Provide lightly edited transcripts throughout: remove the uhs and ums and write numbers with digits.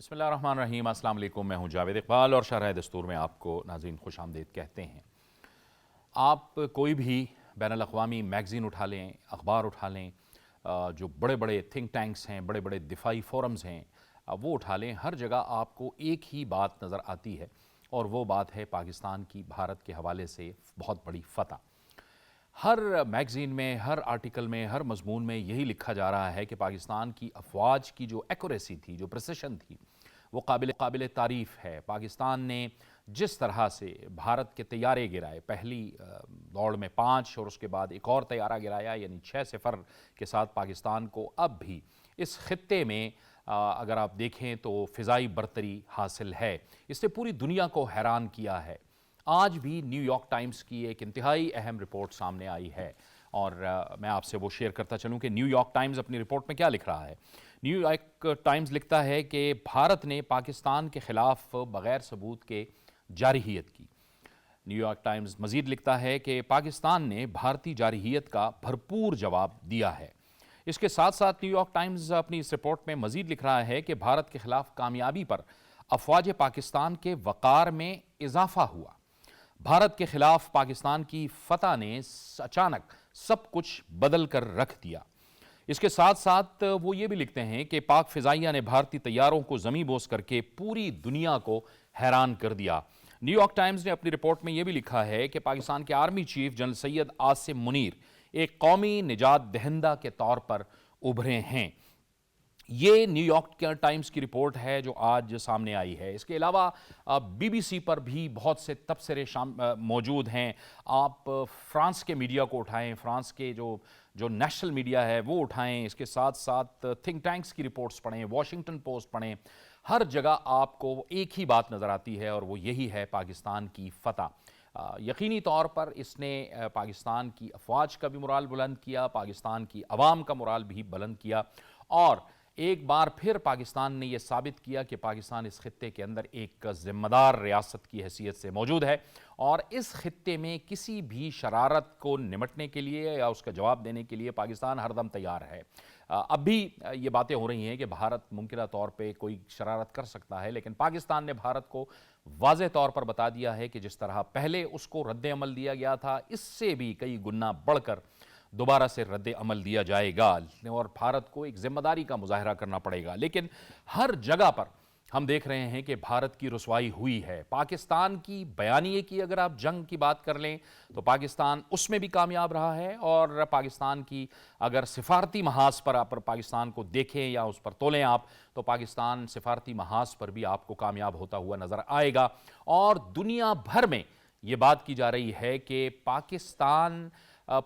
بسم اللہ الرحمن الرحیم۔ السلام علیکم، میں ہوں جاوید اقبال اور شرح دستور میں آپ کو ناظرین خوش آمدید کہتے ہیں۔ آپ کوئی بھی بین الاقوامی میگزین اٹھا لیں، اخبار اٹھا لیں، جو بڑے بڑے تھنک ٹینکس ہیں، بڑے بڑے دفاعی فورمز ہیں، وہ اٹھا لیں، ہر جگہ آپ کو ایک ہی بات نظر آتی ہے اور وہ بات ہے پاکستان کی بھارت کے حوالے سے بہت بڑی فتح۔ ہر میگزین میں، ہر آرٹیکل میں، ہر مضمون میں یہی لکھا جا رہا ہے کہ پاکستان کی افواج کی جو ایکوریسی تھی، جو پریسیشن تھی، وہ قابل تعریف ہے۔ پاکستان نے جس طرح سے بھارت کے طیارے گرائے، پہلی دوڑ میں 5 اور اس کے بعد ایک اور طیارہ گرایا، یعنی 6 صفر کے ساتھ پاکستان کو اب بھی اس خطے میں اگر آپ دیکھیں تو فضائی برتری حاصل ہے۔ اس نے پوری دنیا کو حیران کیا ہے۔ آج بھی نیو یارک ٹائمز کی ایک انتہائی اہم رپورٹ سامنے آئی ہے اور میں آپ سے وہ شیئر کرتا چلوں کہ نیو یارک ٹائمز اپنی رپورٹ میں کیا لکھ رہا ہے۔ نیو یارک ٹائمز لکھتا ہے کہ بھارت نے پاکستان کے خلاف بغیر ثبوت کے جارحیت کی۔ نیو یارک ٹائمز مزید لکھتا ہے کہ پاکستان نے بھارتی جارحیت کا بھرپور جواب دیا ہے۔ اس کے ساتھ ساتھ نیو یارک ٹائمز اپنی اس رپورٹ میں مزید لکھ رہا ہے کہ بھارت کے خلاف کامیابی پر افواج پاکستان کے وقار میں اضافہ ہوا۔ بھارت کے خلاف پاکستان کی فتح نے اچانک سب کچھ بدل کر رکھ دیا۔ اس کے ساتھ ساتھ وہ یہ بھی لکھتے ہیں کہ پاک فضائیہ نے بھارتی طیاروں کو زمیں بوس کر کے پوری دنیا کو حیران کر دیا۔ نیو یارک ٹائمز نے اپنی رپورٹ میں یہ بھی لکھا ہے کہ پاکستان کے army chief general Syed Asim Munir ایک قومی نجات دہندہ کے طور پر ابھرے ہیں۔ یہ نیو یارک ٹائمز کی رپورٹ ہے جو آج سامنے آئی ہے۔ اس کے علاوہ بی بی سی پر بھی بہت سے تبصرے موجود ہیں۔ آپ فرانس کے میڈیا کو اٹھائیں، فرانس کے جو نیشنل میڈیا ہے وہ اٹھائیں، اس کے ساتھ ساتھ تھنک ٹینکس کی رپورٹس پڑھیں، واشنگٹن پوسٹ پڑھیں، ہر جگہ آپ کو ایک ہی بات نظر آتی ہے اور وہ یہی ہے پاکستان کی فتح۔ یقینی طور پر اس نے پاکستان کی افواج کا بھی مورال بلند کیا، پاکستان کی عوام کا مورال بھی بلند کیا اور ایک بار پھر پاکستان نے یہ ثابت کیا کہ پاکستان اس خطے کے اندر ایک ذمہ دار ریاست کی حیثیت سے موجود ہے اور اس خطے میں کسی بھی شرارت کو نمٹنے کے لیے یا اس کا جواب دینے کے لیے پاکستان ہر دم تیار ہے۔ اب بھی یہ باتیں ہو رہی ہیں کہ بھارت ممکنہ طور پہ کوئی شرارت کر سکتا ہے، لیکن پاکستان نے بھارت کو واضح طور پر بتا دیا ہے کہ جس طرح پہلے اس کو رد عمل دیا گیا تھا، اس سے بھی کئی گنا بڑھ کر دوبارہ سے رد عمل دیا جائے گا اور بھارت کو ایک ذمہ داری کا مظاہرہ کرنا پڑے گا۔ لیکن ہر جگہ پر ہم دیکھ رہے ہیں کہ بھارت کی رسوائی ہوئی ہے۔ پاکستان کی بیانیے کی اگر آپ جنگ کی بات کر لیں تو پاکستان اس میں بھی کامیاب رہا ہے اور پاکستان کی اگر سفارتی محاذ پر آپ پاکستان کو دیکھیں یا اس پر تولیں آپ تو پاکستان سفارتی محاذ پر بھی آپ کو کامیاب ہوتا ہوا نظر آئے گا۔ اور دنیا بھر میں یہ بات کی جا رہی ہے کہ پاکستان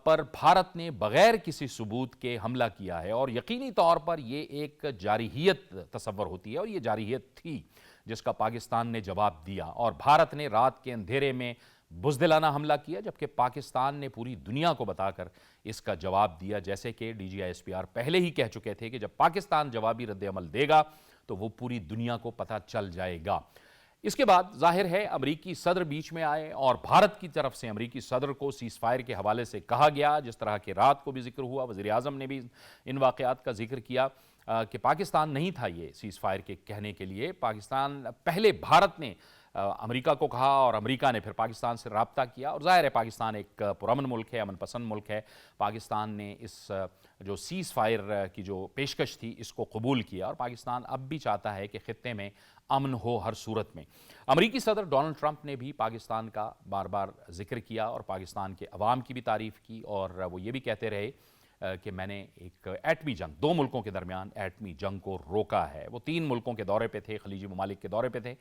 پر بھارت نے بغیر کسی ثبوت کے حملہ کیا ہے اور یقینی طور پر یہ ایک جارحیت تصور ہوتی ہے اور یہ جارحیت تھی جس کا پاکستان نے جواب دیا اور بھارت نے رات کے اندھیرے میں بزدلانہ حملہ کیا، جبکہ پاکستان نے پوری دنیا کو بتا کر اس کا جواب دیا، جیسے کہ D G I S P R پہلے ہی کہہ چکے تھے کہ جب پاکستان جوابی رد عمل دے گا تو وہ پوری دنیا کو پتہ چل جائے گا۔ اس کے بعد ظاہر ہے امریکی صدر بیچ میں آئے اور بھارت کی طرف سے امریکی صدر کو سیز فائر کے حوالے سے کہا گیا، جس طرح کہ رات کو بھی ذکر ہوا، وزیر اعظم نے بھی ان واقعات کا ذکر کیا کہ پاکستان نہیں تھا یہ سیز فائر کے کہنے کے لیے۔ پاکستان پہلے بھارت نے امریکہ کو کہا اور امریکہ نے پھر پاکستان سے رابطہ کیا اور ظاہر ہے پاکستان ایک پرامن ملک ہے، امن پسند ملک ہے۔ پاکستان نے اس جو سیز فائر کی جو پیشکش تھی اس کو قبول کیا اور پاکستان اب بھی چاہتا ہے کہ خطے میں امن ہو ہر صورت میں۔ امریکی صدر ڈونلڈ ٹرمپ نے بھی پاکستان کا بار بار ذکر کیا اور پاکستان کے عوام کی بھی تعریف کی اور وہ یہ بھی کہتے رہے کہ میں نے ایک ایٹمی جنگ، 2 ملکوں کے درمیان ایٹمی جنگ کو روکا ہے۔ وہ 3 ملکوں کے دورے پہ تھے، خلیجی ممالک کے دورے پہ تھے۔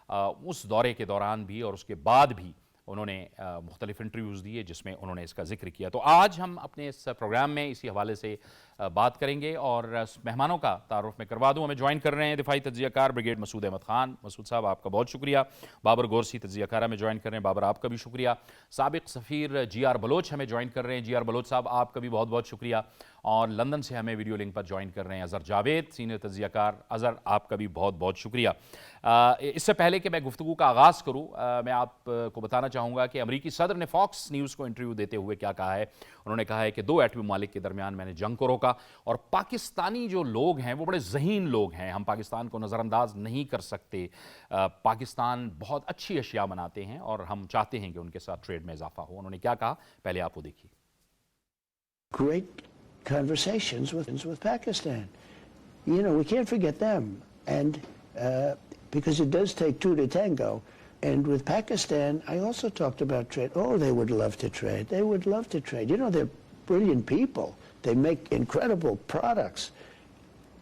اس دورے کے دوران بھی اور اس کے بعد بھی انہوں نے مختلف انٹرویوز دیے جس میں انہوں نے اس کا ذکر کیا۔ تو آج ہم اپنے اس پروگرام میں اسی حوالے سے بات کریں گے اور مہمانوں کا تعارف میں کروا دوں۔ ہمیں جوائن کر رہے ہیں دفاعی تجزیہ کار بریگیڈ مسعود احمد خان۔ مسعود صاحب آپ کا بہت شکریہ۔ بابر گورسی تجزیہ کارہ میں جوائن کر رہے ہیں، بابر آپ کا بھی شکریہ۔ سابق سفیر جی آر بلوچ ہمیں جوائن کر رہے ہیں، جی آر بلوچ صاحب آپ کا بھی بہت بہت شکریہ۔ اور لندن سے ہمیں ویڈیو لنک پر جوائن کر رہے ہیں اظہر جاوید، سینئر تجزیہ کار۔ اظہر آپ کا بھی بہت بہت شکریہ۔ اس سے پہلے کہ میں گفتگو کا آغاز کروں میں آپ کو بتانا چاہوں گا کہ امریکی صدر نے فاکس نیوز کو انٹرویو دیتے ہوئے کیا کہا ہے۔ انہوں نے کہا ہے کہ 2 ایٹمی ممالک کے درمیان میں نے جنگ کو روکا کا. اور پاکستانی جو لوگ ہیں وہ بڑے ذہین لوگ ہیں, ہم پاکستان کو نظر انداز نہیں کر سکتے. پاکستان بہت اچھی اشیاء بناتے ہیں اور ہم چاہتے ہیں کہ ان کے ساتھ ٹریڈ میں اضافہ ہو. انہوں نے کیا کہا پہلے آپ وہ دیکھیے. Great conversations with Pakistan. You know, we can't forget them. And because it does take two to tango. And with Pakistan, I also talked about trade. Oh, they would love to trade. They would love to trade. You know, they're brilliant people. They make incredible products.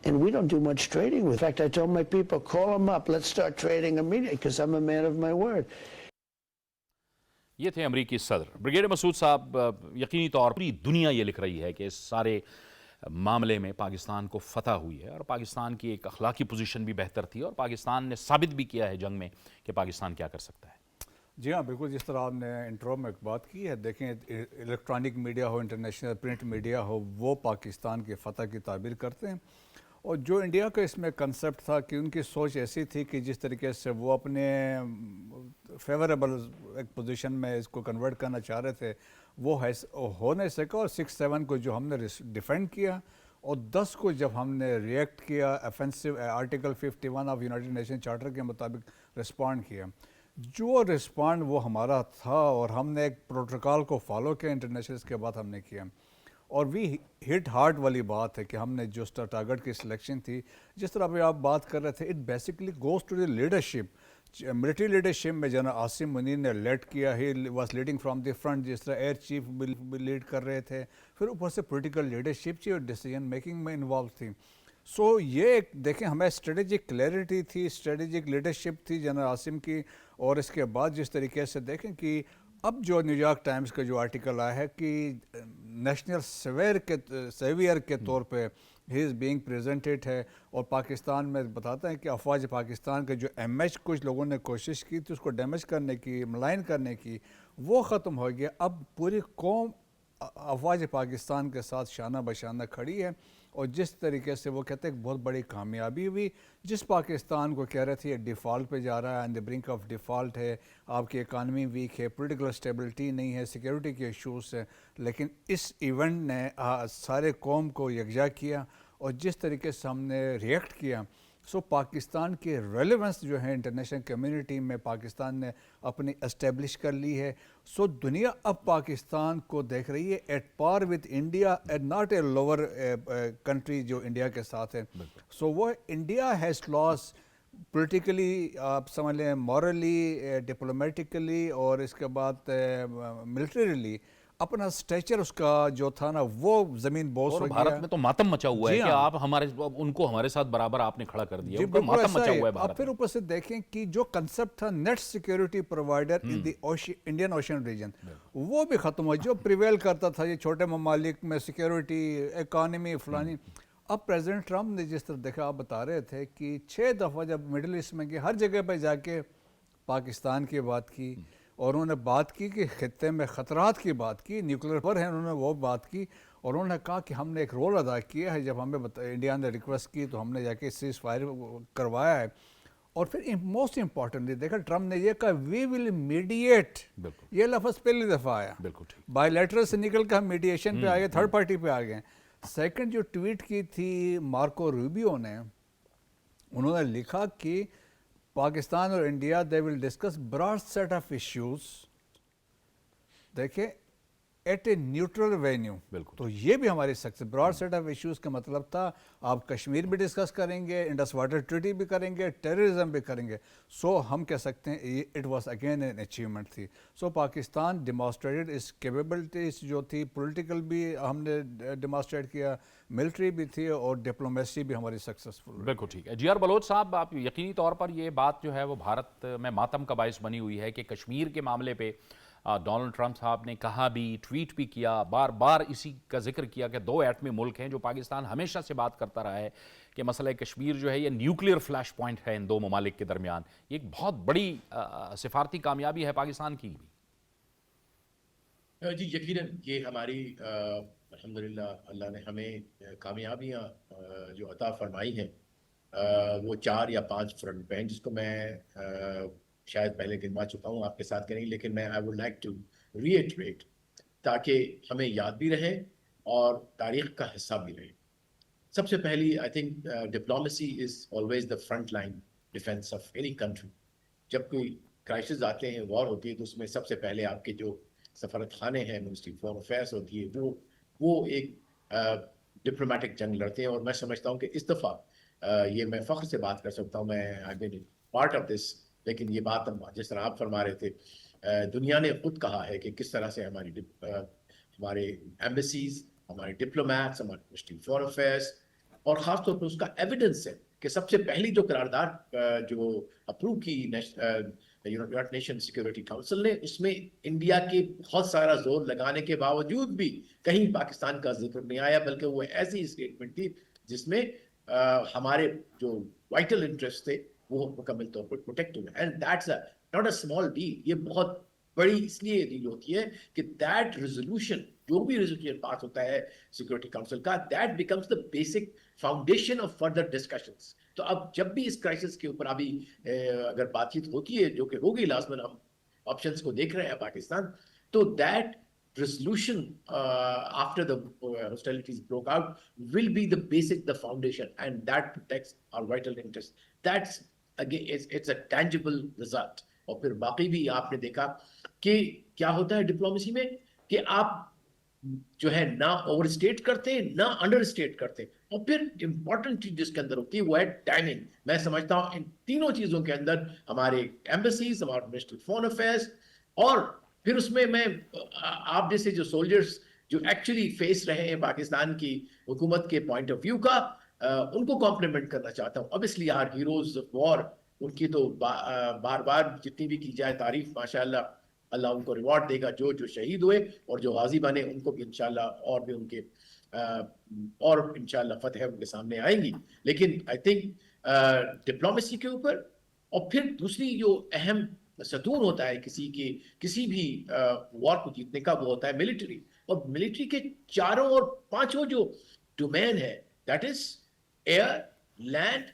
And we don't do much trading with. In fact, I told my people, call them up. Let's start trading immediately because I'm a man of my word. یہ تھے امریکی صدر brigadier مسعود صاحب. یقینی طور پر پوری دنیا یہ لکھ رہی ہے کہ اس سارے معاملے میں پاکستان کو فتح ہوئی ہے, اور پاکستان کی ایک اخلاقی پوزیشن بھی بہتر تھی, اور پاکستان نے ثابت بھی کیا ہے جنگ میں کہ پاکستان کیا کر سکتا ہے. جی ہاں بالکل, جس طرح آپ نے انٹرو میں ایک بات کی ہے, دیکھیں الیکٹرانک میڈیا ہو, انٹرنیشنل پرنٹ میڈیا ہو, وہ پاکستان کی فتح کی تعبیر کرتے ہیں. اور جو انڈیا کا اس میں کنسپٹ تھا کہ ان کی سوچ ایسی تھی کہ جس طریقے سے وہ اپنے فیوریبل ایک پوزیشن میں اس کو کنورٹ کرنا چاہ رہے تھے, وہ ہو نہیں سکا. اور 6-7 کو جو ہم نے ڈیفینڈ کیا, اور 10 کو جب ہم نے ریئیکٹ کیا offensive article 51 of United Nation charter کے مطابق رسپونڈ کیا, جو رسپونڈ وہ ہمارا تھا, اور ہم نے ایک پروٹوکال کو فالو کیا انٹرنیشنل, اس کے بعد ہم نے کیا. اور وی ہٹ ہارڈ والی بات ہے کہ ہم نے جو ٹارگٹ کی سلیکشن تھی, جس طرح پہ آپ بات کر رہے تھے, it basically goes to the leadership. Military leadership میں جنرل عاصم منیر نے لیڈ کیا, he was leading from the front, جس طرح ایئر چیف بھی لیڈ کر رہے تھے. پھر اوپر سے پولیٹیکل لیڈرشپ تھی اور ڈیسیجن میکنگ میں انوالو تھی. سو یہ ایک دیکھیں ہمیں اسٹریٹجک کلیئرٹی تھی, اسٹریٹجک لیڈرشپ تھی جنرل عاصم کی. اور اس کے بعد جس طریقے سے دیکھیں کہ اب جو نیو یارک ٹائمز کا جو آرٹیکل آیا ہے کہ نیشنل سیویئر کے طور پہ ہی از بینگ پریزنٹیڈ ہے, اور پاکستان میں بتاتا ہے کہ افواج پاکستان کے جو امیج کچھ لوگوں نے کوشش کی تھی اس کو ڈیمیج کرنے کی, ملائن کرنے کی, وہ ختم ہو گیا. اب پوری قوم افواج پاکستان کے ساتھ شانہ بشانہ کھڑی ہے. اور جس طریقے سے وہ کہتے ہیں ایک بہت بڑی کامیابی ہوئی, جس پاکستان کو کہہ رہے تھے یہ ڈیفالٹ پہ جا رہا ہے, آن دی برنک آف ڈیفالٹ ہے, آپ کی اکانومی ویک ہے, پولیٹیکل اسٹیبلٹی نہیں ہے, سیکیورٹی کے ایشوز ہیں, لیکن اس ایونٹ نے سارے قوم کو یکجا کیا. اور جس طریقے سے ہم نے ریئیکٹ کیا, سو پاکستان کی ریلیونس جو ہے انٹرنیشنل کمیونٹی میں پاکستان نے اپنی اسٹیبلش کر لی ہے. سو دنیا اب پاکستان کو دیکھ رہی ہے at par with India, and not a lower country جو انڈیا کے ساتھ ہے. سو وہ انڈیا ہیز لاس پولیٹیکلی, آپ سمجھ لیں مورلی, ڈپلومیٹکلی, اور اس کے بعد ملٹریلی اپنا سٹیچر اس کا جو تھا نا وہ زمین بوس ہو گیا. بھارت میں تو ماتم مچا ہوا ہے کہ آپ ان کو ہمارے ساتھ برابر آپ نے کھڑا کر دیا, ماتم مچا ہوا ہے بھارت. اب پھر اوپر سے دیکھیں کہ جو کنسپٹ تھا net security provider in the Indian Ocean region, وہ بھی ختم ہوا. جو پریویل کرتا تھا یہ چھوٹے ممالک میں سیکیورٹی, اکانومی, فلانی. اب پریزیڈنٹ ٹرمپ نے جس طرح دیکھا, آپ بتا رہے تھے کہ 6 دفعہ جب مڈل ایسٹ میں گئے, ہر جگہ پہ جا کے پاکستان کی بات کی, اور انہوں نے بات کی کہ خطے میں خطرات کی بات کی, نیوکلیر پر ہیں, انہوں نے وہ بات کی. اور انہوں نے کہا کہ ہم نے ایک رول ادا کیا ہے, جب ہمیں انڈیا نے ریکویسٹ کی تو ہم نے جا کے سیز فائر کروایا ہے. اور پھر موسٹ امپورٹنٹلی دیکھا ٹرمپ نے یہ کہا وی ول میڈیٹ, یہ لفظ پہلی دفعہ آیا, بائی لیٹرل سے نکل کے ہم میڈیشن پہ آ گئے, تھرڈ پارٹی پہ آ گئے. سیکنڈ جو ٹویٹ کی تھی مارکو روبیو نے, انہوں نے لکھا کہ پاکستان اور India they will discuss broad set of issues, دیکھیں ایٹ اے نیوٹرل وینیو. تو یہ بھی ہماری success. Broad set of issues کا مطلب تھا آپ کشمیر بھی ڈسکس کریں گے, انڈس واٹر ٹریٹی بھی کریں گے, ٹیررزم بھی کریں گے. سو ہم کہہ سکتے ہیں it was again an achievement تھی. سو پاکستان ڈیمانسٹریٹڈ اس کیپیبلٹیز جو تھی, پولیٹیکل بھی ہم نے ڈیمانسٹریٹ کیا, ملٹری بھی تھی, اور ڈپلومیسی بھی ہماری سکسیسفل. بالکل ٹھیک ہے. جی آر بلوچ صاحب, آپ یقینی طور پر یہ بات جو ہے وہ بھارت میں ماتم کا باعث بنی ہوئی ہے کہ کشمیر کے معاملے پہ ڈونلڈ ٹرمپ صاحب نے کہا بھی, ٹویٹ بھی کیا, بار بار اسی کا ذکر کیا کہ 2 ایٹمی ملک ہیں, جو پاکستان ہمیشہ سے بات کرتا رہا ہے کہ مسئلہ کشمیر جو ہے یہ نیوکلیئر فلیش پوائنٹ ہے ان 2 ممالک کے درمیان. یہ ایک بہت بڑی سفارتی کامیابی ہے پاکستان کی بھی. جی یقیناً یہ ہماری الحمدللہ اللہ نے ہمیں کامیابیاں جو عطا فرمائی ہیں وہ 4 یا 5 فرنٹ پہ ہیں, جس کو میں شاید پہلے گنوا چکا ہوں آپ کے ساتھ کہ نہیں, لیکن میں I would like to re iterate تاکہ ہمیں یاد بھی رہے اور تاریخ کا حصہ بھی رہے. سب سے پہلی I think diplomacy is always the front line defence of any country. جب کوئی کرائسس آتے ہیں, وار ہوتی ہے, تو اس میں سب سے پہلے آپ کے جو سفارت خانے ہیں, منسٹری فارن افیئرس ہوتی ہے, وہ ایک ڈپلومیٹک جنگ لڑتے ہیں. اور میں سمجھتا ہوں کہ اس دفعہ یہ میں فخر سے بات کر سکتا ہوں, میں آئی بین پارٹ آف دس. لیکن یہ بات جس طرح آپ فرما رہے تھے, دنیا نے خود کہا ہے کہ کس طرح سے ہمارے ایمبیسیز, ہمارے ڈپلومیٹس, ہمارے منسٹری فارن افیئرس, اور خاص طور پر اس کا ایویڈنس ہے کہ سب سے پہلی جو قرارداد جو اپروو کی یونائیٹڈ نیشن سیکورٹی کونسل نے, اس میں انڈیا کے بہت سارا زور لگانے کے باوجود بھی کہیں پاکستان کا ذکر نہیں آیا, بلکہ وہ ایسی اسٹیٹمنٹ تھی جس میں ہمارے جو وائٹل انٹرسٹ تھے وہ مکمل طور پر پروٹیکٹ ہوئے. And that's not a small deal. یہ بہت بڑی اس لیے ڈیل ہوتی ہے کہ دیٹ ریزولوشن, جو بھی ریزولوشن پاس ہوتا ہے سیکورٹی کونسل کا, that becomes the basic foundation of further discussions. تو اب جب بھی اس کرائسس کے اوپر ابھی اگر بات چیت ہوتی ہے, جو کہ ہوگی لازماً, ہم آپشنز کو دیکھ رہے ہیں پاکستان, تو that resolution after the hostilities broke out will be the basic, the foundation, and that protects our vital interests. That's again, it's a tangible result. اور پھر باقی بھی آپ نے دیکھا کہ کیا ہوتا ہے ڈپلومیسی میں, کہ آپ جو ہے نہ اوور اسٹیٹ کرتے نہ انڈر اسٹیٹ کرتے. اور پھر امپورٹنٹ چیز جس کے اندر ہوتی ہے وہ ہے ٹائمنگ. میں سمجھتا ہوں ان تینوں چیزوں کے اندر ہمارے ایمبیسیز, ہمارے منسٹری فارن افیئرس, اور پھر اس میں آپ جیسے جو سولجرز جو ایکچولی فیس رہے ہیں پاکستان کی حکومت کے پوائنٹ آف ویو کا, ان کو کمپلیمنٹ کرنا چاہتا ہوں. obviously our heroes of war, ان کی تو بار بار جتنی بھی کی جائے تعریف, ماشاءاللہ اللہ ان کو ریوارڈ دے گا. جو شہید ہوئے اور جو غازی بنے, ان کو بھی انشاءاللہ اور بھی ان کے اور انشاءاللہ فتح ان کے سامنے آئیں گی. لیکن آئی تھنک ڈپلومیسی کے اوپر, اور پھر دوسری جو اہم ستون ہوتا ہے کسی بھی وار کو جیتنے کا, وہ ہوتا ہے ملٹری. اور ملٹری کے چاروں اور پانچوں جو ڈومین ہے, that is air, land,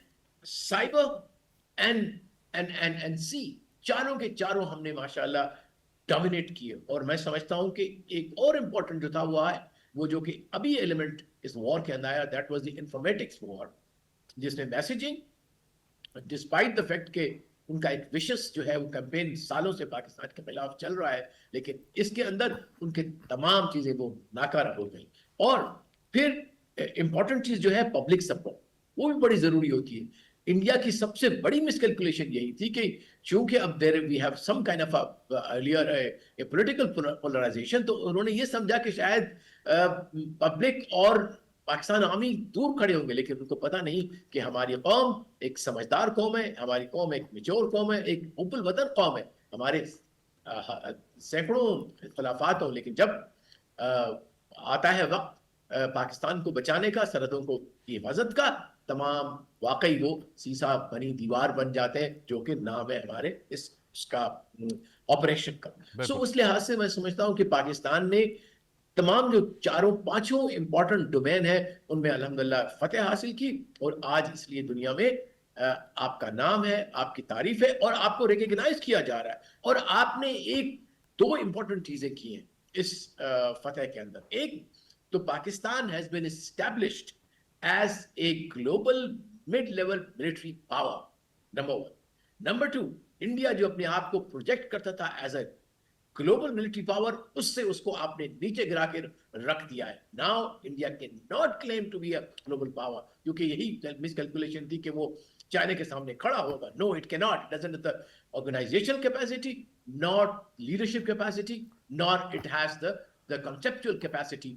cyber and sea, چاروں کے چاروں ہم نے ماشاءاللہ ڈومینیٹ کیے. اور میں سمجھتا ہوں کہ ایک اور امپورٹنٹ جو تھا وہ جو کہ ابھی ایلیمنٹ اس وار کے اندر آیا, دیٹ واز دی انفارمیٹکس وار, جس میں میسیجنگ, ڈسپائٹ دا فیکٹ کہ ان کا ایک وشس جو ہے وہ کیمپین سالوں سے پاکستان کے خلاف چل رہا ہے, لیکن اس کے اندر ان کے تمام چیزیں وہ ناکارہ ہو گئیں. اور پھر امپورٹنٹ چیز جو ہے پبلک سپورٹ, وہ بھی بڑی ضروری ہوتی ہے. انڈیا کی سب سے بڑی مسکیلکولیشن یہی تھی کہ چونکہ اب we have some kind of earlier a political polarisation, تو انہوں نے یہ سمجھا کہ شاید پبلک اور پاکستان عوامی دور کھڑے ہوں گے, لیکن ان کو پتہ نہیں کہ ہماری قوم ایک سمجھدار قوم ہے, ہماری قوم ایک میچور قوم ہے, ایک حب الوطن قوم ہے. ہمارے سینکڑوں اختلافات ہوں, لیکن جب آتا ہے وقت پاکستان کو بچانے کا, سرحدوں کو کی حفاظت کا, تمام واقعی وہ سیسا بنی دیوار بن جاتے ہیں, جو کہ نام ہے ہمارے اس کا آپریشن کا. سو اس لحاظ سے میں سمجھتا ہوں کہ پاکستان نے تمام جو چاروں پانچوں امپورٹنٹ ڈومین ہے ان میں الحمدللہ فتح حاصل کی, اور آج اس لیے دنیا میں آپ کا نام ہے, آپ کی تعریف ہے, اور آپ کو ریکگنائز کیا جا رہا ہے. اور آپ نے دو امپورٹنٹ چیزیں کی ہیں اس فتح کے اندر. ایک تو Pakistan has been established as a global mid-level military power, number one. Number two, India جو اپنے آپ کو پروجیکٹ کرتا تھا as a global military power, اس سے اس کو آپ نے نیچے گرا کے رکھ دیا ہے. Now India can not claim to be a global power, کیونکہ یہی مس کیلکولیشن تھی کہ وہ چائنا کے سامنے کھڑا ہوگا. نو, اٹ کی not. Doesn't have the organizational capacity, nor leadership capacity, nor it has the conceptual capacity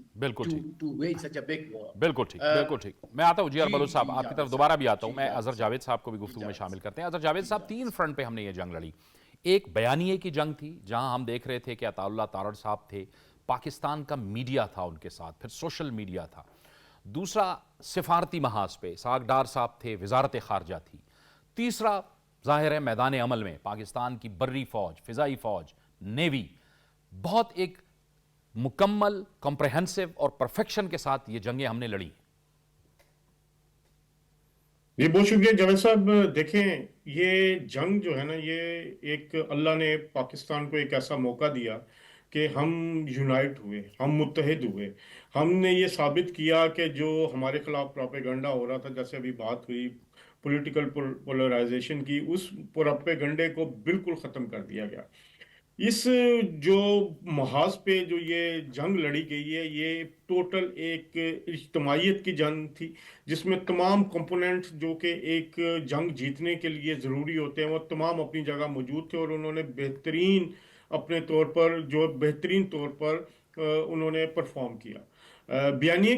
to wage such a big war. بالکل ٹھیک, بالکل ٹھیک. میں آتا ہوں جی بلوچ صاحب, آپ کی طرف دوبارہ بھی آتا ہوں. میں اظہر جاوید صاحب کو بھی گفتگو میں شامل کرتے ہیں. اظہر جاوید صاحب, 3 فرنٹ پہ ہم نے یہ جنگ لڑی. ایک بیانیے کی جنگ تھی, جہاں ہم دیکھ رہے تھے کہ عطا اللہ تارڑ صاحب تھے, پاکستان کا میڈیا تھا ان کے ساتھ, پھر سوشل میڈیا تھا. دوسرا سفارتی محاذ پہ اسحاق ڈار صاحب تھے, وزارت خارجہ تھی. تیسرا ظاہر ہے میدان عمل میں پاکستان کی بری فوج, فضائی فوج, نیوی, بہت ایک مکمل, کمپریہنسو اور پرفیکشن کے ساتھ یہ جنگیں ہم نے لڑی. جی بہت شکریہ جاوید صاحب. دیکھیں یہ جنگ جو ہے نا, یہ ایک اللہ نے پاکستان کو ایک ایسا موقع دیا کہ ہم یونائٹ ہوئے، ہم متحد ہوئے، ہم نے یہ ثابت کیا کہ جو ہمارے خلاف پروپیگنڈا ہو رہا تھا، جیسے ابھی بات ہوئی پولیٹیکل پولرائزیشن کی، اس پروپیگنڈے کو بالکل ختم کر دیا گیا. اس جو محاذ پہ جو یہ جنگ لڑی گئی ہے، یہ ٹوٹل ایک اجتماعیت کی جنگ تھی، جس میں تمام کمپوننٹس جو کہ ایک جنگ جیتنے کے لیے ضروری ہوتے ہیں وہ تمام اپنی جگہ موجود تھے، اور انہوں نے بہترین اپنے طور پر بہترین طور پر انہوں نے پرفارم کیا. بیانیے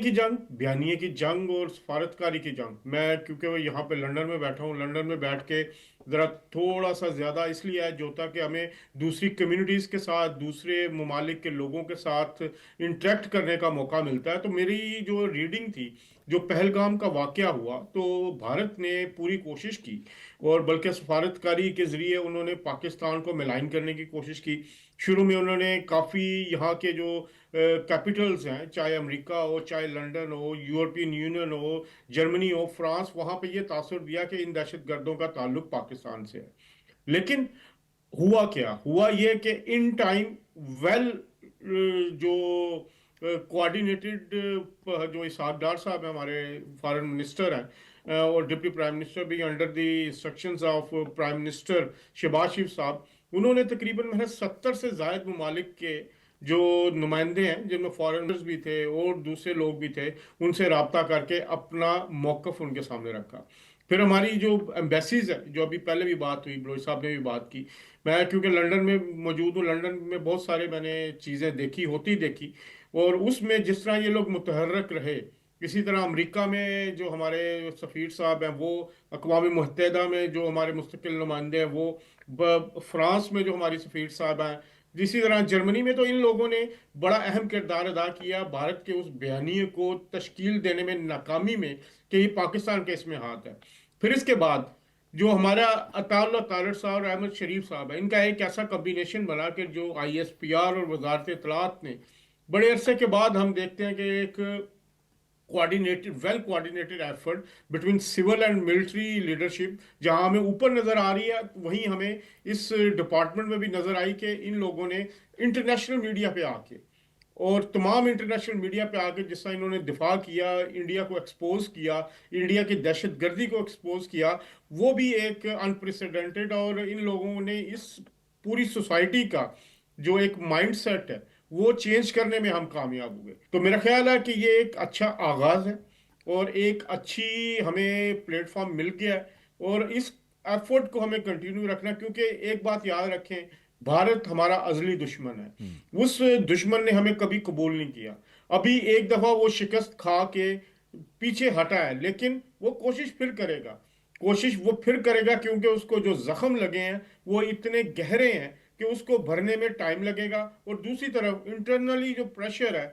کی جنگ اور سفارتکاری کی جنگ، میں کیونکہ وہ یہاں پہ لندن میں بیٹھا ہوں، لندن میں بیٹھ کے ذرا تھوڑا سا زیادہ اس لیے ہے جو ہوتا کہ ہمیں دوسری کمیونٹیز کے ساتھ، دوسرے ممالک کے لوگوں کے ساتھ انٹریکٹ کرنے کا موقع ملتا ہے. تو میری جو ریڈنگ تھی، جو پہلگام کا واقعہ ہوا، تو بھارت نے پوری کوشش کی، اور بلکہ سفارتکاری کے ذریعے انہوں نے پاکستان کو ملائن کرنے کی کوشش کی. شروع میں انہوں نے کافی یہاں کے جو کیپٹلز ہیں، چاہے امریکہ ہو، چاہے لنڈن ہو، یورپین یونین ہو، جرمنی ہو، فرانس، وہاں پہ یہ تاثر دیا کہ ان دہشت گردوں کا تعلق پاکستان سے ہے. لیکن ہوا کیا؟ ہوا یہ کہ ان ٹائم ویل جو کوآرڈینیٹڈ جو اسحاق ڈار صاحب ہیں، ہمارے فارن منسٹر ہیں اور ڈپٹی پرائم منسٹر بھی under the instructions of prime minister Shehbaz Sharif صاحب، انہوں نے تقریباً محض 70 سے زائد ممالک کے جو نمائندے ہیں، جن میں فارنرز بھی تھے اور دوسرے لوگ بھی تھے، ان سے رابطہ کر کے اپنا موقف ان کے سامنے رکھا. پھر ہماری جو ایمبیسیز ہیں، جو ابھی پہلے بھی بات ہوئی، بلوچ صاحب نے بھی بات کی، میں کیونکہ لنڈن میں موجود ہوں، لنڈن میں بہت سارے میں نے چیزیں دیکھی، اور اس میں جس طرح یہ لوگ متحرک رہے. اسی طرح امریکہ میں جو ہمارے سفیر صاحب ہیں، وہ اقوام متحدہ میں جو ہمارے مستقل نمائندے ہیں، وہ فرانس میں جو ہماری سفیر صاحب ہیں، اسی طرح جرمنی میں، تو ان لوگوں نے بڑا اہم کردار ادا کیا بھارت کے اس بیانیے کو تشکیل دینے میں، ناکامی میں، کہ یہ پاکستان کے اس میں ہاتھ ہے. پھر اس کے بعد جو ہمارا عطا اللہ طالب صاحب اور احمد شریف صاحب ہے، ان کا ایک ایسا کمبینیشن بنا کہ جو ISPR اور وزارت اطلاعات نے بڑے عرصے کے بعد ہم دیکھتے ہیں کہ ایک well coordinated effort between civil and military leadership, جہاں ہمیں اوپر نظر آ رہی ہے، وہیں ہمیں اس ڈپارٹمنٹ میں بھی نظر آئی کہ ان لوگوں نے انٹرنیشنل میڈیا پہ آ کے، اور تمام انٹرنیشنل میڈیا پہ آ کے جس طرح انہوں نے دفاع کیا، انڈیا کو ایکسپوز کیا، انڈیا کی دہشت گردی کو ایکسپوز کیا، وہ بھی ایک انپریسیڈنٹڈ. اور ان لوگوں نے اس پوری سوسائٹی کا جو ایک مائنڈ سیٹ ہے وہ چینج کرنے میں ہم کامیاب ہوئے. تو میرا خیال ہے کہ یہ ایک اچھا آغاز ہے اور ایک اچھی ہمیں پلیٹ فارم مل گیا ہے، اور اس ایفورٹ کو ہمیں کنٹینیو رکھنا، کیونکہ ایک بات یاد رکھیں، بھارت ہمارا ازلی دشمن ہے. اس دشمن نے ہمیں کبھی قبول نہیں کیا. ابھی ایک دفعہ وہ شکست کھا کے پیچھے ہٹا ہے، لیکن وہ کوشش پھر کرے گا، کیونکہ اس کو جو زخم لگے ہیں وہ اتنے گہرے ہیں کہ اس کو بھرنے میں ٹائم لگے گا. اور دوسری طرف انٹرنلی جو پریشر ہے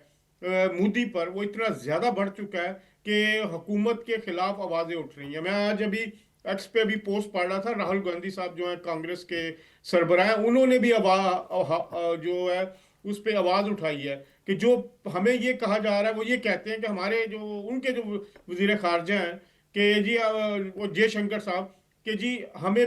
مودی پر، وہ اتنا زیادہ بڑھ چکا ہے کہ حکومت کے خلاف آوازیں اٹھ رہی ہیں. میں آج ابھی ایکس پہ بھی پوسٹ پڑھ رہا تھا، راہل گاندھی صاحب جو ہیں کانگریس کے سربراہ ہیں، انہوں نے بھی جو ہے اس پہ آواز اٹھائی ہے کہ جو ہمیں یہ کہا جا رہا ہے، وہ یہ کہتے ہیں کہ ہمارے جو ان کے جو وزیر خارجہ ہیں کہ جی وہ جے شنکر صاحب، کہ جی ہمیں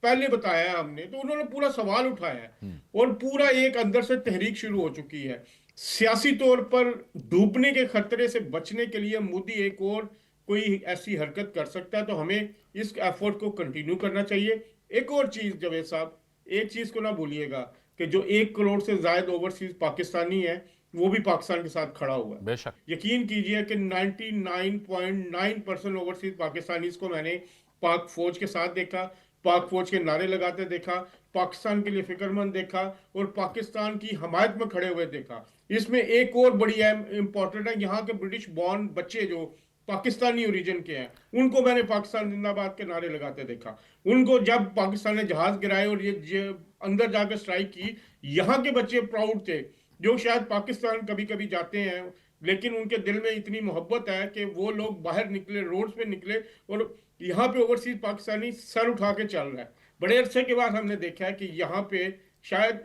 پہلے بتایا ہے ہم نے. تو انہوں نے پورا سوال اٹھایا ہے، اور پورا ایک اندر سے تحریک شروع ہو چکی ہے. سیاسی طور پر ڈوبنے کے خطرے سے بچنے کے لیے مودی ایک اور کوئی ایسی حرکت کر سکتا ہے، تو ہمیں اس ایفورٹ کو کنٹینیو کرنا چاہیے. ایک اور چیز جاوید صاحب، ایک چیز کو نہ بھولیے گا کہ جو 1 کروڑ سے زائد اوورسیز پاکستانی ہے، وہ بھی پاکستان کے ساتھ کھڑا ہوا ہے. بے شک. یقین کیجئے کہ 99.9% اوورسیز پاکستانیز کو میں نے پاک فوج کے ساتھ دیکھا، پاک فوج کے نعرے لگاتے دیکھا، پاکستان کے لیے فکر مند دیکھا، اور پاکستان کی حمایت میں کھڑے ہوئے دیکھا. اس میں ایک اور بڑی امپورٹنٹ ہے، یہاں کے برٹش بورن بچے جو پاکستانی اوریجن کے ہیں، ان کو میں نے پاکستان زندہ باد کے نعرے لگاتے دیکھا. ان کو جب پاکستان نے جہاز گرائے اور یہ اندر جا کے سٹرائک کی، یہاں کے بچے پراؤڈ تھے، جو شاید پاکستان کبھی کبھی جاتے ہیں لیکن ان کے دل میں اتنی محبت ہے کہ وہ لوگ باہر نکلے، روڈز پہ نکلے، اور یہاں پہ اوورسیز پاکستانی سر اٹھا کے چل رہا ہے. بڑے عرصے کے بعد ہم نے دیکھا ہے کہ یہاں پہ شاید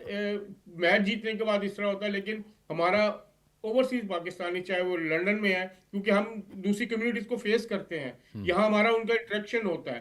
میچ جیتنے کے بعد اس طرح ہوتا ہے، لیکن ہمارا اوورسیز پاکستانی چاہے وہ لنڈن میں ہے، کیونکہ ہم دوسری کمیونٹیز کو فیس کرتے ہیں، یہاں ہمارا ان کا انٹریکشن ہوتا ہے،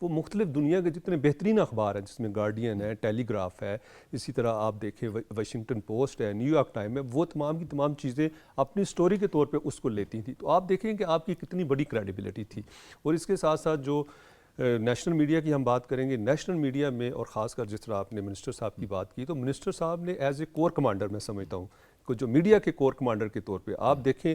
وہ مختلف دنیا کے جتنے بہترین اخبار ہیں جس میں گارڈین ہے، ٹیلی گراف ہے، اسی طرح آپ دیکھیں واشنگٹن پوسٹ ہے، نیو یارک ٹائم ہے، وہ تمام کی تمام چیزیں اپنی سٹوری کے طور پہ اس کو لیتی تھیں. تو آپ دیکھیں کہ آپ کی کتنی بڑی کریڈیبلٹی تھی. اور اس کے ساتھ ساتھ جو نیشنل میڈیا کی ہم بات کریں گے، نیشنل میڈیا میں اور خاص کر جس طرح آپ نے منسٹر صاحب کی بات کی، تو منسٹر صاحب نے ایز اے کور کمانڈر میں سمجھتا ہوں کہ جو میڈیا کے کور کمانڈر کے طور پہ آپ دیکھیں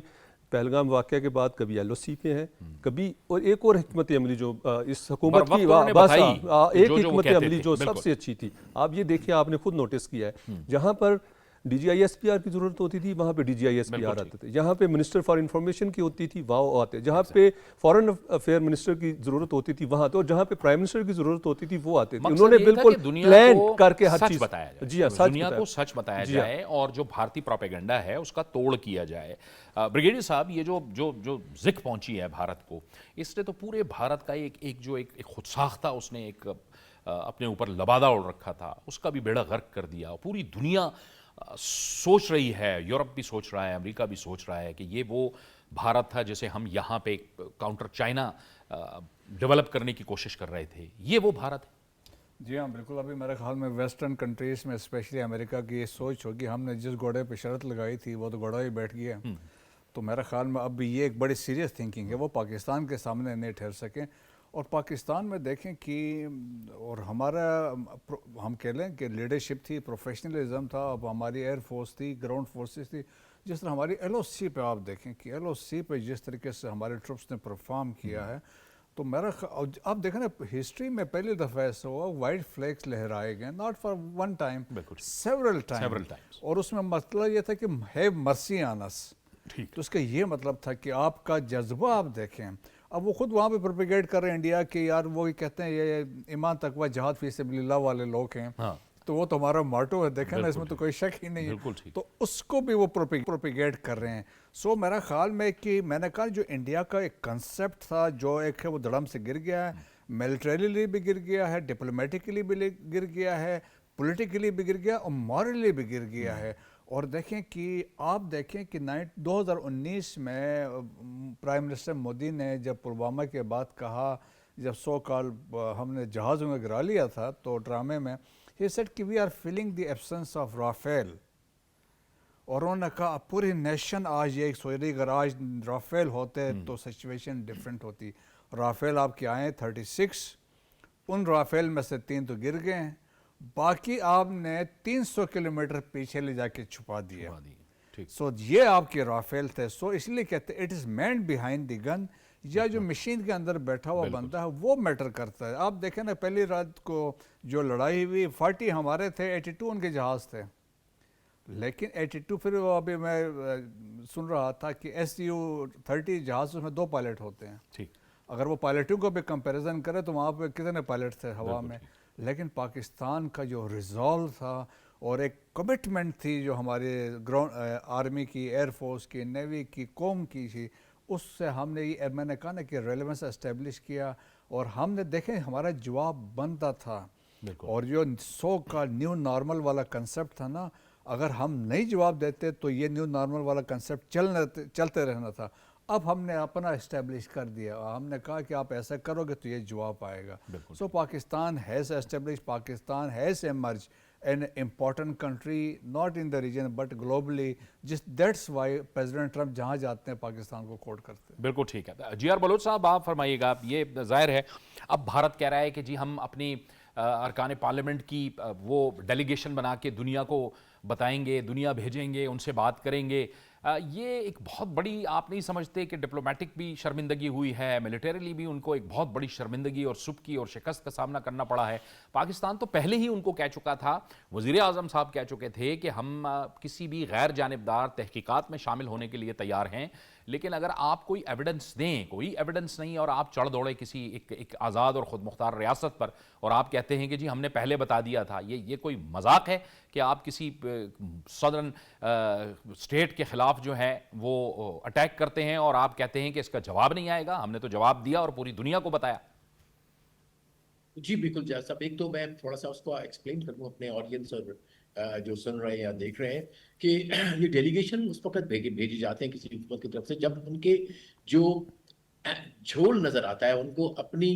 پہلگام واقعہ کے بعد کبھی ایل او سی پہ ہیں، کبھی اور ایک اور حکمت عملی جو اس حکومت کی انہوں نے بس بتائی ایک جو وہ حکمت کہتے عملی تھے، جو بالکل. سب سے اچھی تھی، آپ یہ دیکھیں آپ نے خود نوٹس کیا ہے جہاں پر D G I S P R کی ضرورت ہوتی تھی وہاں پہ D G I S P R آتے تھے، جہاں پہ منسٹر فار انفارمیشن کی ہوتی تھی وہاں آتے، جہاں پہ فارن افیئر منسٹر کی ضرورت ہوتی تھی وہاں آتے، اور جہاں پہ پرائم منسٹر کی ضرورت ہوتی تھی وہ آتے تھے. انہوں نے بالکل پلان کر کے ہر سچ چیز بتایا جائے، جی ہاں سچ دنیا کو سچ بتایا جی ہاں. جائے اور جو بھارتی پروپیگنڈا ہے اس کا توڑ کیا جائے. بریگیڈیئر صاحب یہ جو ذک پہنچی ہے بھارت کو، اس نے تو پورے بھارت کا ایک خود ساختہ اس نے ایک اپنے اوپر لبادہ اڑ رکھا تھا، اس کا بھی بیڑا غرق کر دیا. پوری دنیا سوچ رہی ہے، یورپ بھی سوچ رہا ہے، امریکہ بھی سوچ رہا ہے کہ یہ وہ بھارت تھا جسے ہم یہاں پہ کاؤنٹر چائنا ڈیولپ کرنے کی کوشش کر رہے تھے، یہ وہ بھارت ہے. جی ہاں بالکل. ابھی میرے خیال میں ویسٹرن کنٹریز میں اسپیشلی امریکہ کی یہ سوچ ہوگی ہم نے جس گھوڑے پہ شرط لگائی تھی وہ تو گھوڑا ہی بیٹھ گیا. تو میرے خیال میں اب بھی یہ ایک بڑی سیریس تھنکنگ ہے، وہ پاکستان کے سامنے نہیں ٹھہر سکیں. اور پاکستان میں دیکھیں کہ اور ہمارا ہم کہہ لیں کہ لیڈرشپ تھی، پروفیشنلزم تھا، اب ہماری ایئر فورس تھی، گراؤنڈ فورسز تھی. جس طرح ہماری ایل او سی پہ آپ دیکھیں کہ ایل او سی پہ جس طریقے سے ہمارے ٹروپس نے پرفارم کیا ہے، تو میرا آپ دیکھیں نا ہسٹری میں پہلی دفعہ ایسا ہوا وائٹ فلیگس لہرائے گئے، not for one time, several Times. اور اس میں مسئلہ یہ تھا کہ ہیو مرسی آن اس. تو اس کا یہ مطلب تھا کہ آپ کا جذبہ آپ دیکھیں. اب وہ خود وہاں پہ پروپیگیٹ کر رہے ہیں انڈیا کہ یار وہ کہتے ہیں یہ ایمان تقویٰ جہاد فی سبیل اللہ والے لوگ ہیں، تو وہ تو ہمارا ماٹو ہے، دیکھیں نا اس میں تو کوئی شک ہی نہیں ہے. تو اس کو بھی وہ پروپیگیٹ کر رہے ہیں. سو میرا خیال میں کہ میں نے کہا جو انڈیا کا ایک کنسیپٹ تھا جو ایک ہے وہ دڑم سے گر گیا ہے، ملٹریلی بھی گر گیا ہے، ڈپلومیٹکلی بھی گر گیا ہے، پولیٹیکلی بھی گر گیا اور مورلی بھی گر گیا ہے. اور دیکھیں کہ آپ دیکھیں کہ 2019 میں پرائم منسٹر مودی نے جب پلوامہ کے بعد کہا، جب سو کال ہم نے جہازوں میں گرا لیا تھا تو ڈرامے میں ہی سیڈ کہ we are feeling the absence of Rafale. اور انہوں نے کہا پوری نیشن آج یہ سوچ رہی اگر آج رافیل ہوتے تو سچویشن ڈیفرنٹ ہوتی. رافیل آپ کے آئے 36، ان رافیل میں سے 3 تو گر گئے ہیں، باقی آپ نے 300 کلومیٹر پیچھے لے جا کے چھپا دیا. سو یہ آپ کے رافیل تھے. سو اس لیے کہتے ہیں it is main behind the گن، یا جو مشین کے اندر بیٹھا ہوا بندہ ہے وہ میٹر کرتا ہے. آپ دیکھیں نا پہلی رات کو جو لڑائی ہوئی 40 ہمارے تھے، 82 ان کے جہاز تھے. لیکن 82 پھر وہ ابھی میں سن رہا تھا کہ SU-30 جہازوں میں 2 پائلٹ ہوتے ہیں. اگر وہ پائلٹوں کو بھی کمپیریزن کرے تو وہاں پہ کتنے پائلٹ تھے ہوا میں. لیکن پاکستان کا جو ریزالو تھا اور ایک کمٹمنٹ تھی جو ہمارے آرمی کی، ایئر فورس کی، نیوی کی، قوم کی تھی، اس سے ہم نے یہ میں نے کہا نا کہ ریلیونس اسٹیبلش کیا. اور ہم نے دیکھیں ہمارا جواب بنتا تھا. اور جو سو کا نیو نارمل والا کنسیپٹ تھا نا، اگر ہم نہیں جواب دیتے تو یہ نیو نارمل والا کنسیپٹ چلتے رہنا تھا. اب ہم نے اپنا اسٹیبلش کر دیا، ہم نے کہا کہ آپ ایسا کرو گے تو یہ جواب آئے گا. So Pakistan has establish, Pakistan has emerge an important country not in the region but globally. That's why President Trump جہاں جاتے ہیں پاکستان کو کوٹ کرتے ہیں. بالکل ٹھیک ہے. جی آر بلوچ صاحب آپ فرمائیے گا. یہ ظاہر ہے اب بھارت کہہ رہا ہے کہ جی ہم اپنی ارکان پارلیمنٹ کی وہ ڈیلیگیشن بنا کے دنیا کو بتائیں گے، دنیا بھیجیں گے، ان سے بات کریں گے. یہ ایک بہت بڑی آپ نہیں سمجھتے کہ ڈپلومیٹک بھی شرمندگی ہوئی ہے، ملٹریلی بھی ان کو ایک بہت بڑی شرمندگی اور سبکی اور شکست کا سامنا کرنا پڑا ہے؟ پاکستان تو پہلے ہی ان کو کہہ چکا تھا، وزیر اعظم صاحب کہہ چکے تھے کہ ہم کسی بھی غیر جانبدار تحقیقات میں شامل ہونے کے لیے تیار ہیں، لیکن اگر آپ کوئی ایویڈنس دیں، کوئی ایویڈنس نہیں، اور آپ چڑھ دوڑے کسی ایک آزاد اور خود مختار ریاست پر اور آپ کہتے ہیں کہ جی ہم نے پہلے بتا دیا تھا، یہ کوئی مذاق ہے کہ آپ کسی سدرن اسٹیٹ کے خلاف جو ہے وہ اٹیک کرتے ہیں اور آپ کہتے ہیں کہ اس کا جواب نہیں آئے گا؟ ہم نے تو جواب دیا اور پوری دنیا کو بتایا. جی بالکل جہاز صاحب. ایک تو میں تھوڑا سا اس کو ایکسپلین کر دوں اپنے آڈینس اور جو سن رہے ہیں یا دیکھ رہے ہیں کہ یہ ڈیلیگیشن اس وقت بھیجی جاتے ہیں کسی حکومت کی طرف سے جب ان کے جو جھول نظر آتا ہے، ان کو اپنی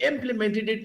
implemented it,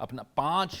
5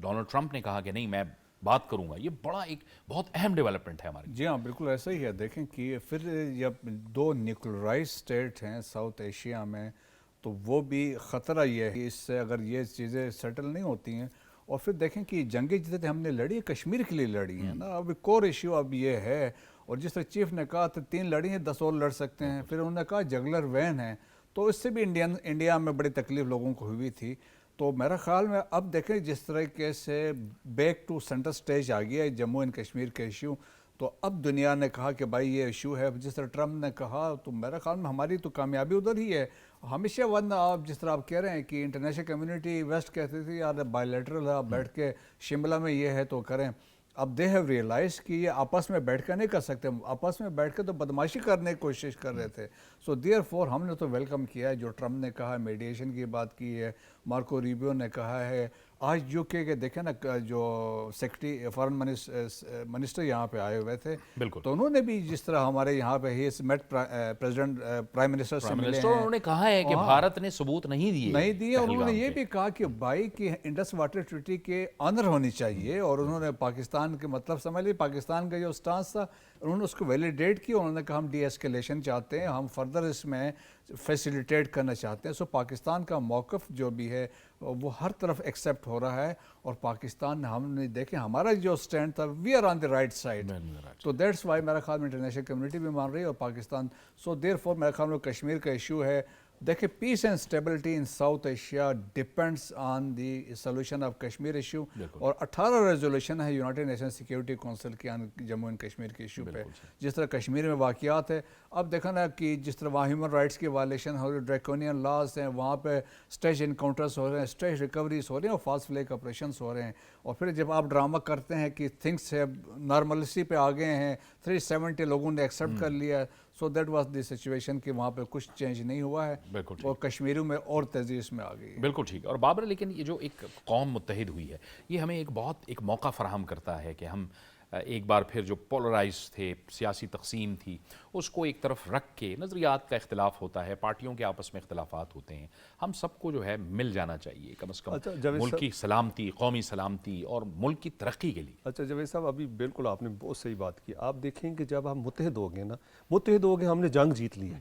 ڈونلڈ ٹرمپ نے کہا کہ نہیں میں بات کروں گا. یہ بڑا ایک بہت اہم ڈیولپمنٹ ہے ہماری. جی ہاں بالکل ایسا ہی ہے. دیکھیں کہ پھر جب دو نیوکلرائز اسٹیٹ ہیں ساؤتھ ایشیا میں تو وہ بھی خطرہ یہ ہے کہ اس سے اگر یہ چیزیں سیٹل نہیں ہوتی ہیں. اور پھر دیکھیں کہ جنگیں جتنے ہم نے لڑی کشمیر کے لیے لڑی ہیں نا. اب کور ایشو اب یہ ہے. اور جس طرح چیف نے کہا تھا 3 لڑی ہیں 10 اور لڑ سکتے ہیں. پھر انہوں نے کہا جگلر وین ہے تو اس سے بھی انڈیا میں بڑی تکلیف لوگوں کو ہوئی تھی. تو میرا خیال میں اب دیکھیں جس طریقے سے بیک ٹو سینٹر سٹیج آ گیا ہے جموں اینڈ کشمیر کے ایشو. تو اب دنیا نے کہا کہ بھائی یہ ایشو ہے. جس طرح ٹرمپ نے کہا تو میرا خیال میں ہماری تو کامیابی ادھر ہی ہے. ہمیشہ ورنہ آپ جس طرح آپ کہہ رہے ہیں کہ انٹرنیشنل کمیونٹی ویسٹ کہتے تھے یار بائی لیٹرل ہے آپ بیٹھ کے شملہ میں یہ ہے تو کریں. اب دے ہیو ریئلائز کہ یہ آپس میں بیٹھ کر نہیں کر سکتے. آپس میں بیٹھ کے تو بدماشی کرنے کی کوشش کر رہے تھے. سو دیئر فور ہم نے تو ویلکم کیا ہے جو ٹرمپ نے کہا ہے. میڈیشن کی بات کی ہے. مارکو ریبیو نے کہا ہے. آج یو کے دیکھیں نا جو سیکرٹری فارن منسٹر یہاں پہ آئے ہوئے تھے بالکل. تو انہوں نے بھی جس طرح ہمارے یہاں پہ ہی میٹ پریزیڈنٹ پرائم منسٹر سے ملے ہیں. انہوں نے کہا ہے کہ بھارت نے ثبوت نہیں دیے. اور انہوں نے یہ بھی کہا کہ بھائی کی انڈس واٹر ٹریٹی کے آنر ہونی چاہیے. اور انہوں نے پاکستان کے مطلب سمجھ لی پاکستان کا جو سٹانس تھا انہوں نے اس کو ویلیڈیٹ کیا. انہوں نے کہا ہم ڈی ایسکیلیشن چاہتے ہیں ہم فردر اس میں فیسیلیٹیٹ کرنا چاہتے ہیں. سو پاکستان کا موقف جو بھی ہے وہ ہر طرف ایکسیپٹ ہو رہا ہے. اور پاکستان ہم نے دیکھیں ہمارا جو سٹینڈ تھا we are on the right side. تو دیٹس وائی میرا خیال میں انٹرنیشنل کمیونٹی بھی مان رہی ہے اور پاکستان. سو دیر فور میرا خیال میں کشمیر کا ایشو ہے. دیکھیں پیس and stability in South Asia depends on the solution of Kashmir issue. اور 18 ریزولوشن ہے یونائٹڈ نیشن سیکیورٹی کونسل کی جموں اینڈ کشمیر کے ایشو پہ. جس طرح کشمیر میں واقعات ہے اب دیکھا نا کہ جس طرح وہاں ہیومن رائٹس کی وائلیشن ہو رہی ڈریکونین لاز ہیں وہاں پہ اسٹیج انکاؤنٹرس ہو رہے ہیں اسٹیج ریکوریز ہو رہی ہیں اور فاسٹ فلیگ آپریشنس ہو رہے ہیں. اور پھر جب آپ ڈرامہ کرتے ہیں کہ تھنگس ہے نارملسی پہ آ گئے ہیں 370 لوگوں نے ایکسیپٹ کر لیا. So that was the situation کہ وہاں پہ کچھ چینج نہیں ہوا ہے اور کشمیروں میں اور تیزی اس میں آ گئی. بالکل ٹھیک. اور بابر لیکن یہ جو ایک قوم متحد ہوئی ہے یہ ہمیں ایک موقع فراہم کرتا ہے کہ ہم ایک بار پھر جو پولرائز تھے سیاسی تقسیم تھی اس کو ایک طرف رکھ کے نظریات کا اختلاف ہوتا ہے پارٹیوں کے آپس میں اختلافات ہوتے ہیں ہم سب کو جو ہے مل جانا چاہیے کم از کم ملک کی سلامتی قومی سلامتی اور ملک کی ترقی کے لیے. اچھا جاوید صاحب ابھی بالکل آپ نے بہت صحیح بات کی. آپ دیکھیں کہ جب ہم متحد ہو گئے ہم نے جنگ جیت لی ہے.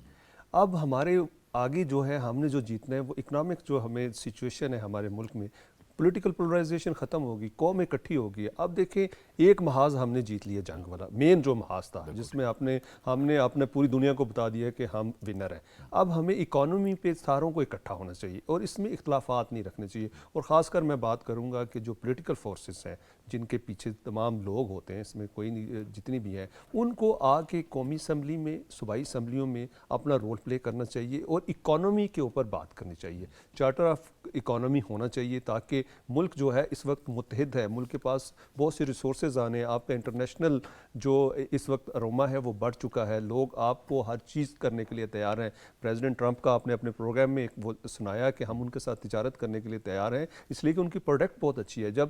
اب ہمارے آگے جو ہے ہم نے جو جیتنا ہے وہ اکنامک جو ہمیں سچویشن ہے ہمارے ملک میں پولیٹیکل پولرائزیشن ختم ہوگی قوم اکٹھی ہوگی. اب دیکھیں ایک محاذ ہم نے جیت لیا جنگ والا مین جو محاذ تھا جس میں ہم نے اپنے پوری دنیا کو بتا دیا کہ ہم ونر ہیں. اب ہمیں اکانومی پہ ساروں کو اکٹھا ہونا چاہیے اور اس میں اختلافات نہیں رکھنے چاہیے. اور خاص کر میں بات کروں گا کہ جو پولیٹیکل فورسز ہیں جن کے پیچھے تمام لوگ ہوتے ہیں اس میں کوئی نہیں جتنی بھی ہیں ان کو آ کے قومی اسمبلی میں صوبائی اسمبلیوں میں اپنا رول پلے کرنا چاہیے اور اکانومی کے اوپر بات کرنی چاہیے. چارٹر آف اکانومی ہونا چاہیے تاکہ ملک جو ہے اس وقت متحد ہے. ملک کے پاس بہت سے ریسورسز آنے آپ کا انٹرنیشنل جو اس وقت اروما ہے وہ بڑھ چکا ہے. لوگ آپ کو ہر چیز کرنے کے لیے تیار ہیں. پریزیڈنٹ ٹرمپ کا آپ نے اپنے پروگرام میں وہ سنایا کہ ہم ان کے ساتھ تجارت کرنے کے لیے تیار ہیں اس لیے کہ ان کی پروڈکٹ بہت اچھی ہے. جب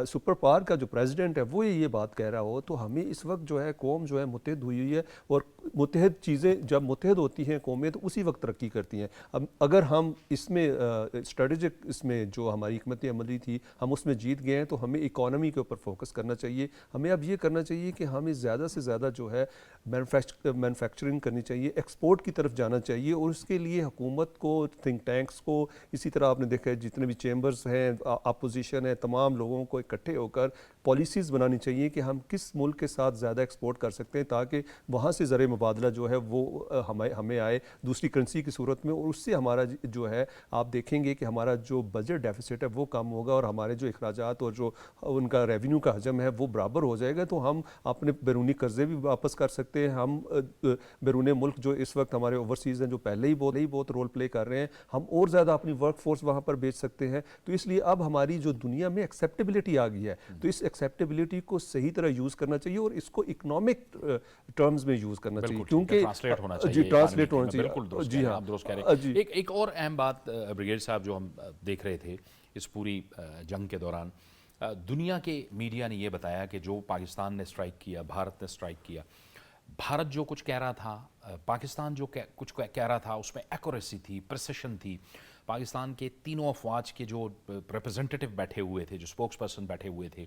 سپر پاور کا جو پریزیڈنٹ ہے وہ یہ بات کہہ رہا ہو تو ہمیں اس وقت جو ہے قوم جو ہے متحد ہوئی ہے. اور متحد چیزیں جب متحد ہوتی ہیں قومیں تو اسی وقت ترقی کرتی ہیں. اب اگر ہم اس میں اسٹریٹجک اس میں جو ہماری حکمت عملی تھی ہم اس میں جیت گئے ہیں تو ہمیں اکانومی کے اوپر فوکس کرنا چاہیے. ہمیں اب یہ کرنا چاہیے کہ ہمیں زیادہ سے زیادہ جو ہے مینوفیکچرنگ کرنی چاہیے ایکسپورٹ کی طرف جانا چاہیے. اور اس کے لیے حکومت کو تھنک ٹینکس کو اسی طرح آپ نے دیکھا ہے جتنے بھی چیمبرز ہیں اپوزیشن ہے تمام لوگوں کو اکٹھے ہو کر پالیسیز بنانی چاہیے کہ ہم کس ملک کے ساتھ زیادہ ایکسپورٹ کر سکتے ہیں تاکہ وہاں سے زر مبادلہ جو ہے وہ ہمیں آئے دوسری کرنسی کی صورت میں. اور اس سے ہمارا جو ہے آپ دیکھیں گے کہ ہمارا جو بجٹ ڈیفیسٹ ہے وہ کم ہوگا اور ہمارے جو اخراجات اور جو ان کا ریونیو کا حجم ہے وہ برابر ہو جائے گا. تو ہم اپنے بیرونی قرضے بھی واپس کر سکتے ہیں. ہم بیرون ملک جو اس وقت ہمارے اوورسیز ہیں جو پہلے ہی بہت رول پلے کر رہے ہیں ہم اور زیادہ اپنی ورک فورس وہاں پر بیچ سکتے ہیں. تو اس لیے اب ہماری جو دنیا میں ایکسیپٹیبلٹی آ گئی ہے تو اس ایکسیپٹیبلٹی کو صحیح طرح یوز کرنا چاہیے اور اس کو اکنامک ٹرمز میں یوز کرنا چاہیے کیونکہ ٹرانسلیٹ ہونا چاہیے. جی ٹرانسلیٹ ہونا چاہیے. بالکل درست جی ہاں آپ درست کہہ رہے ہیں. ایک اور اہم بات بریگیڈ صاحب جو ہم دیکھ رہے تھے اس پوری جنگ کے دوران دنیا کے میڈیا نے یہ بتایا کہ جو پاکستان نے اسٹرائک کیا بھارت نے اسٹرائک کیا بھارت جو کچھ کہہ رہا تھا پاکستان جو کچھ کہہ رہا تھا اس میں ایکوریسی تھی پریسیشن تھی. پاکستان کے تینوں افواج کے جو ریپرزنٹیٹو بیٹھے ہوئے تھے, جو اسپوکس پرسن بیٹھے ہوئے تھے,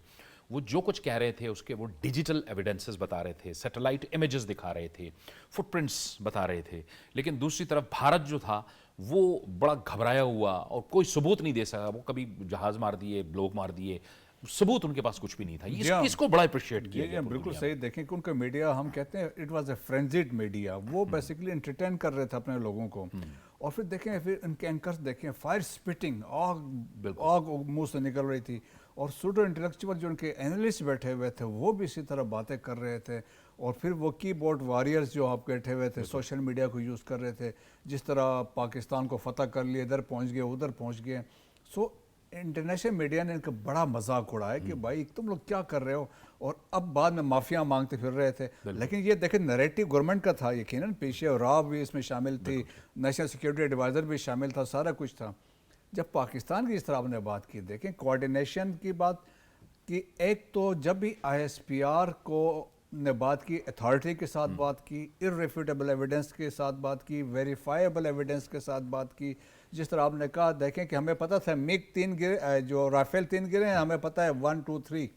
وہ جو کچھ کہہ رہے تھے اس کے وہ ڈیجیٹل ایویڈنسز بتا رہے تھے, سیٹلائٹ امیجز دکھا رہے تھے, فٹ پرنٹس بتا رہے تھے. لیکن دوسری طرف بھارت جو تھا وہ بڑا گھبرایا ہوا اور کوئی ثبوت نہیں دے سکا. وہ کبھی جہاز مار دیے, لوگ مار دیے, ثبوت ان کے پاس کچھ بھی نہیں تھا. اس کو بڑا اپریشیٹ کیا گیا. بالکل صحیح. دیکھیں کہ ان کا میڈیا, ہم کہتے ہیں اٹ واز اے فرینزیڈ میڈیا, وہ بیسیکلی انٹرٹین کر رہے تھے اپنے لوگوں کو. اور پھر دیکھیں, پھر ان کے اینکرز دیکھیں, فائر سپٹنگ, آگ منہ سے نکل رہی تھی. اور سوڈو انٹلیکچوئل جو ان کے اینالسٹ بیٹھے ہوئے تھے وہ بھی اسی طرح باتیں کر رہے تھے. اور پھر وہ کی بورڈ واریئرز جو آپ بیٹھے ہوئے تھے سوشل میڈیا کو یوز کر رہے تھے, جس طرح پاکستان کو فتح کر لیے, ادھر پہنچ گئے, ادھر پہنچ گئے. سو انٹرنیشنل میڈیا نے ان کا بڑا مذاق اڑایا کہ بھائی تم لوگ کیا کر رہے ہو, اور اب بعد میں معافیاں مانگتے پھر رہے تھے. لیکن یہ دیکھیں نریٹو گورنمنٹ کا تھا یقیناً پیچھے, اور راو بھی اس میں شامل تھی, نیشنل سیکیورٹی ایڈوائزر بھی شامل تھا, سارا کچھ تھا. جب پاکستان کی اس طرح آپ نے بات کی, دیکھیں کوارڈینیشن کی بات کی, ایک تو جب بھی آئی ایس پی آر کو نے بات کی, اتھارٹی کے ساتھ بات کی, ارریفیوٹیبل ایویڈنس کے ساتھ بات کی, ویریفائیبل ایویڈنس کے ساتھ بات کی. جس طرح آپ نے کہا, دیکھیں کہ ہمیں پتہ تھا میگ 3 گرے, جو رافیل 3 گرے ہیں, ہمیں پتہ ہے 1 2 3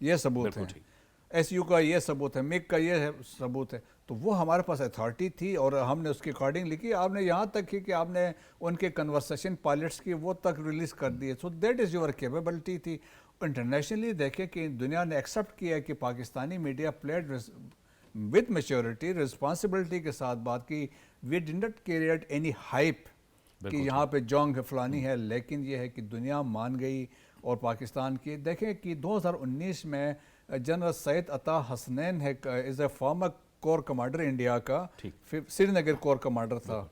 یہ ثبوت ہے, ایس یو کا یہ ثبوت ہے, میگ کا یہ ثبوت ہے. تو وہ ہمارے پاس اتھارٹی تھی اور ہم نے اس کے اکارڈنگ لکھی. آپ نے یہاں تک کی کہ آپ نے ان کے کنورسیشن پائلٹس کی وہ تک ریلیز کر دیے. So that is your capability تھی. انٹرنیشنلی دیکھیں کہ دنیا نے ایکسیپٹ کیا کہ Pakistani media played with maturity, responsibility کے ساتھ بات کی. We did not create any hype کہ یہاں پہ جنگ فلانی ہے, لیکن یہ ہے کہ دنیا مان گئی. اور پاکستان کی دیکھیں کہ 2019 میں جنرل سید عطا حسنین ہے, از اے فارمر کور کمانڈر انڈیا کا, سری نگر کور کمانڈر تھا.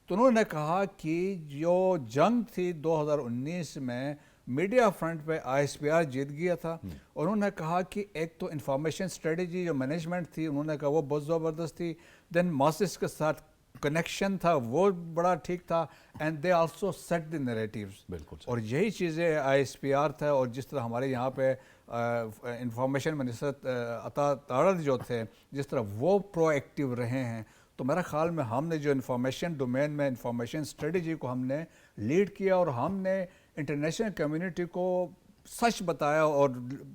تو انہوں نے کہا کہ جو جنگ تھی 2019 میں میڈیا فرنٹ پہ آئی ایس پی آر جیت گیا تھا. اور انہوں نے کہا کہ ایک تو انفارمیشن اسٹریٹجی جو مینجمنٹ تھی, انہوں نے کہا وہ بہت زبردست تھی. دین ماسز کے ساتھ کنیکشن تھا وہ بڑا ٹھیک تھا, and they also set the narratives. اور یہی چیزیں آئی ایس پی آر تھا. اور جس طرح ہمارے یہاں پہ انفارمیشن منسٹر عطا تارڑ جو تھے, جس طرح وہ پرو ایکٹیو رہے ہیں, تو میرا خیال میں ہم نے جو انفارمیشن ڈومین میں انفارمیشن اسٹریٹجی کو ہم نے لیڈ کیا, اور ہم نے انٹرنیشنل کمیونٹی کو سچ بتایا اور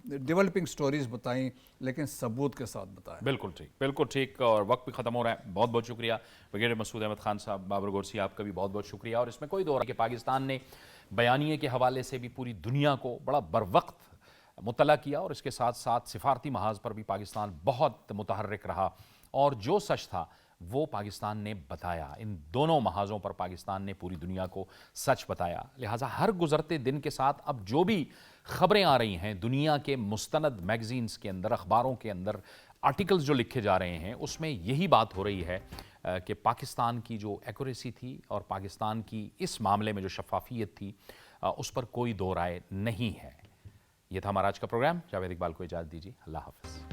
ڈیولپنگ سٹوریز بتائیں, لیکن ثبوت کے ساتھ بتایا. بالکل ٹھیک, بالکل ٹھیک. اور وقت بھی ختم ہو رہا ہے. بہت بہت شکریہ بریگیڈیئر مسعود احمد خان صاحب, بابر گورسی آپ کا بھی بہت بہت شکریہ. اور اس میں کوئی دو رہا کہ پاکستان نے بیانیے کے حوالے سے بھی پوری دنیا کو بڑا بروقت مطلع کیا, اور اس کے ساتھ ساتھ سفارتی محاذ پر بھی پاکستان بہت متحرک رہا, اور جو سچ تھا وہ پاکستان نے بتایا. ان دونوں محاذوں پر پاکستان نے پوری دنیا کو سچ بتایا. لہٰذا ہر گزرتے دن کے ساتھ اب جو بھی خبریں آ رہی ہیں دنیا کے مستند میگزینز کے اندر, اخباروں کے اندر آرٹیکلز جو لکھے جا رہے ہیں, اس میں یہی بات ہو رہی ہے کہ پاکستان کی جو ایکوریسی تھی اور پاکستان کی اس معاملے میں جو شفافیت تھی, اس پر کوئی دو رائے نہیں ہے. یہ تھا ہمارا آج کا پروگرام. جاوید اقبال کو اجازت دیجیے. اللہ حافظ.